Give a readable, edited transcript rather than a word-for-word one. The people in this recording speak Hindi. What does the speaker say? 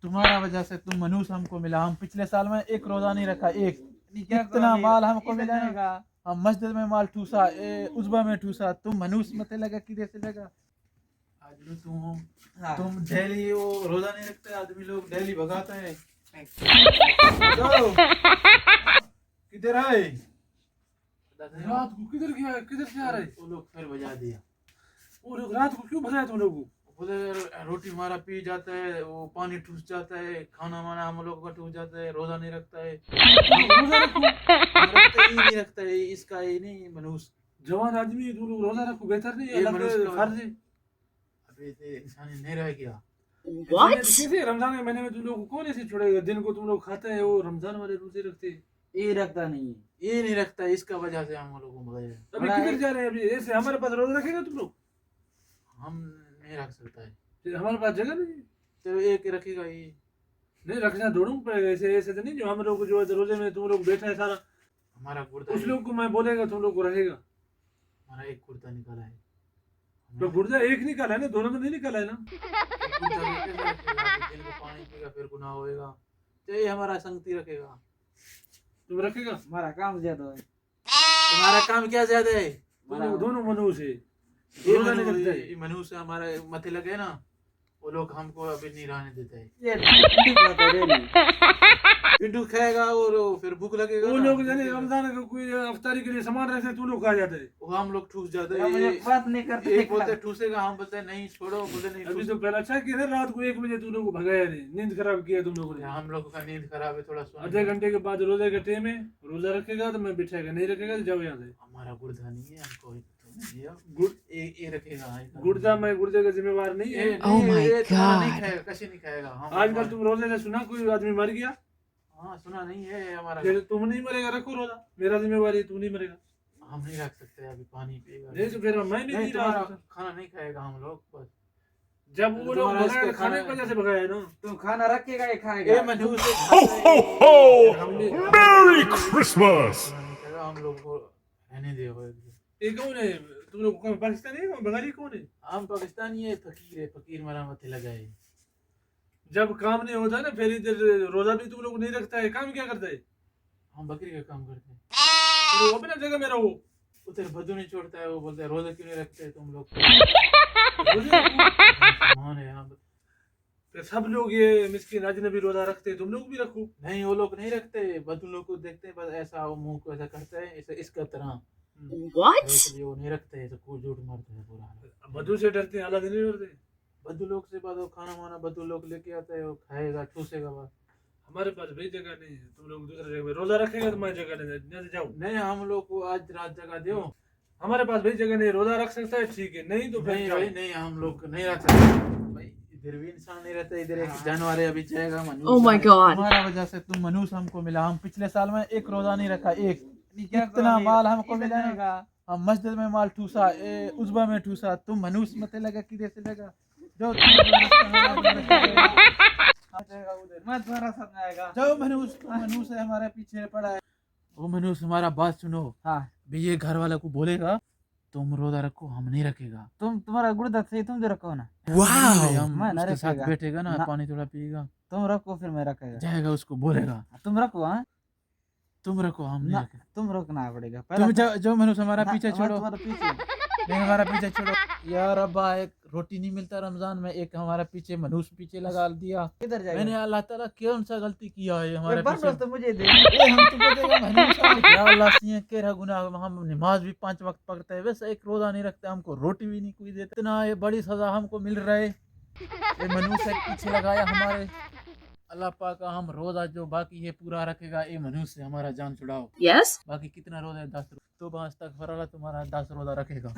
तुम्हारा वजह से तुम मनुष्य हमको मिला। हम पिछले साल में एक रोजा नहीं रखा, एक इतना माल हमको मिला है। हम मस्जिद में माल ठूसा, उजबा में ठूसा, तुम मनुष्य मत लगा किधर से लगा। आज भी तुम डेली वो रोजा नहीं रखते, आदमी लोग डेली भगाते हैं। किधर आए? रात को किधर गया, किधर से आ रहे? वो लोग फिर बजा दिया। वो लोग रात को क्यों भगाए तुम लोगों? बोले रोटी हमारा पी जाता है, वो पानी ठूस जाता है, खाना वाना हम लोग का ठूस जाता है, रोजा नहीं रखता है। रोजा रखो। रखता ही नहीं, रखता है इसका ये नहीं मनुष्य। जवान आदमी तुम लोग रोजा रखो, बेहतर नहीं है? ये अल्लाह मनुष्य के का- फर्ज है। अबे ये इंसान नहीं रह गया। कैसे रमजान के महीने में तुम लोग को कौन ऐसे छोड़ेगा? दिन को तुम लोग खाते हैं, वो रमजान वाले रोजे रखते हैं। ये रखता नहीं है। ये नहीं रखता है, इसका वजह से हम लोगों को भगाया। अभी किधर जा रहे हैं? अभी ऐसे हमारे पास रोजा रखेगा तुम लोग? हम नहीं रख सकता है। फिर हमारे पास जगह नहीं है। तो एक रखेगा ये। नहीं रखना दोनों को पड़ेगा। ऐसे ऐसे तो नहीं जो हम लोग को जो है रोजे में तुम लोग बैठा है सारा, हमारा कुर्ता उस लोग को मैं बोलेगा तुम लोग को रहेगा। हमारा एक कुर्ता निकाला है। तो गुर्दा एक निकाला है ना, दोनों में नहीं निकाला है ना। कुर्ता भी कैसे रखेगा? अभी दिन को पानी पीगा फिर गुनाह होएगा। तो ये हमारा संगति रखेगा। तुम रखेगा? हमारा काम ज्यादा है। तुम्हारा काम क्या ज्यादा है? तुम लोग दोनों मनुष्य है। ये रोजा नहीं रखते है। मनुष्य हमारे मथे लगे ना, वो लोग हमको अभी नहीं रहने देते हैं। ये ठीक बात है रे नहीं। पिंटू खाएगा और फिर भूख लगेगा वो ना। लोग जाने रमजान का कोई अफ्तारी के लिए सामान रखते हैं, तुम लोग खा जाते हैं। वो हम लोग ठूस जाते हम हैं। ये बात नहीं करते। एक बोलते ठूसेगा, हम बोलते हैं नहीं छोड़ो, बोले नहीं अभी ठूस। तो पहला अच्छा किया रात को 1 बजे तुम लोग को भगाया नहीं, नींद खराब किया तुम लोगों ने। हम लोगों का नींद खराब है, थोड़ा सोने आधे घंटे के बाद रोजे का टाइम है, रोजा रखेगा तो मैं बिठाएगा, नहीं रखेगा तो जाओ यहाँ से। हमारा गुर्दा नहीं है, हमको गुड़ ये रखेगा। गुर्दा मैं गुर्दे का जिम्मेवार नहीं है। Oh my God! नहीं खाएगा, कैसे नहीं खाएगा? हम आजकल तुम रोजे से सुना कोई आदमी मर गया? हाँ सुना नहीं है हमारा। फिर तुम नहीं मरेगा, रखो रोजा, मेरा जिम्मेवारी है, तू नहीं मरेगा। हम नहीं रख सकते, अभी पानी पिएगा। नहीं तो फिर मैं भी नहीं, नहीं रहा तुम्हारा था। खाना नहीं खाएगा हम लोग बस। जब वो लोग तुम्हारा भगाए इसके खाने की वजह से भगाया है ना। तुम खाना रखेगा ये ये खाएगा। मनुष्य Merry Christmas! हम लोग को रहने दे। ये कौन है? तुम लोग कौन पाकिस्तानी है, कौन बंगाली कौन है? हम पाकिस्तानी है, फकीर है, फकीर मरा मथे लगा है। जब काम नहीं होता ना फिर इधर रोजा भी तुम लोग नहीं रखता है, काम क्या करता है? हम बकरी का काम करते हैं। फिर वो अपना जगह में रहो। उधर बदू नहीं छोड़ता है, वो बोलता है रोजा क्यों नहीं रखते तुम लोग? रोजे रखो। मान है यहाँ। फिर सब लोग ये मिस्किन अजनबी रोजा रखते हैं, तुम लोग भी रखो। नहीं वो लोग नहीं रखते, बदू लोग को देखते हैं बस ऐसा, वो मुंह को ऐसा करता है, ऐसा इसका तरह। इसलिए वो नहीं रखते हैं, तो को झूठ मारते हैं पूरा। बदू से डरते हैं, अल्लाह से नहीं डरते। बदू लोग से बाद खाना वाना बदू लोग लेके आते हैं, वो खाएगा ठूसेगा बस। हमारे पास भाई जगह नहीं है, तुम लोग दूसरी जगह में रोजा रखेगा तो मैं जगह नहीं जाओ। नहीं हम लोग को आज रात जगह दो। हमारे पास भाई जगह नहीं, रोजा रख सकता है ठीक है, नहीं तो फिर नहीं जाओ। भाई नहीं, हम लोग नहीं रख सकते भाई। इधर भी इंसान नहीं रहता, इधर एक जानवर है, अभी जाएगा मनुष्य। Oh my God! तुम्हारा वजह से तुम मनुष्य हमको मिला। हम पिछले साल में एक रोजा नहीं रखा, एक इतना इतना माल हमको इधर मिला है। जाएगा। हम मस्जिद में माल ठूसा, उजबा में ठूसा, तुम मनुष्य मत लगा किधर से लगा। जो मत भरा सब आएगा। जो मनुष्य हमारे पीछे पड़ा है, वो मनुष्य हमारा बात सुनो। हाँ भी ये घर वाला को बोलेगा तुम रोजा रखो, हम नहीं रखेगा। तुम्हारा गुर्दा सही, तुम जो रखो ना। हम मैं नहीं उसके साथ रखेगा। बैठेगा ना, ना। पानी थोड़ा पिएगा, तुम रखो फिर मैं रखेगा। जाएगा उसको बोलेगा तुम रखो। हाँ तुम रखो, हम नहीं ना, रखेगा। तुम रोकना पड़ेगा तुम जो मनुष्य हमारा ना, पीछे मत छोड़ो, तुम्हारे पीछे। नहीं हमारा पीछे छोड़ो यार। अब्बा एक रोटी नहीं मिलता रमजान में, एक हमारा पीछे मनुष्य पीछे लगा दिया। किधर जाएगा? मैंने अल्लाह ताला कौन सा गलती किया है हमारे ये बर्दाश्त पीछे? तो मुझे दे। ये हम तुमको देगा मनुष्य। या अल्लाह सिंह केरा गुनाह, हम नमाज भी 5 वक्त पढ़ते हैं, वैसे एक रोजा नहीं रखते, हमको रोटी भी नहीं कोई देते। इतना ये बड़ी सजा हमको मिल रहा है, ये मनुष्य के पीछे लगाया हमारे। अल्लाह पाक का हम रोजा जो बाकी है पूरा रखेगा, ये मनुष्य हमारा जान छुड़ाओ। Yes? बाकी कितना रोजा है? 10 रोजा। तो बस तक फराला तुम्हारा 10 रोजा रखेगा।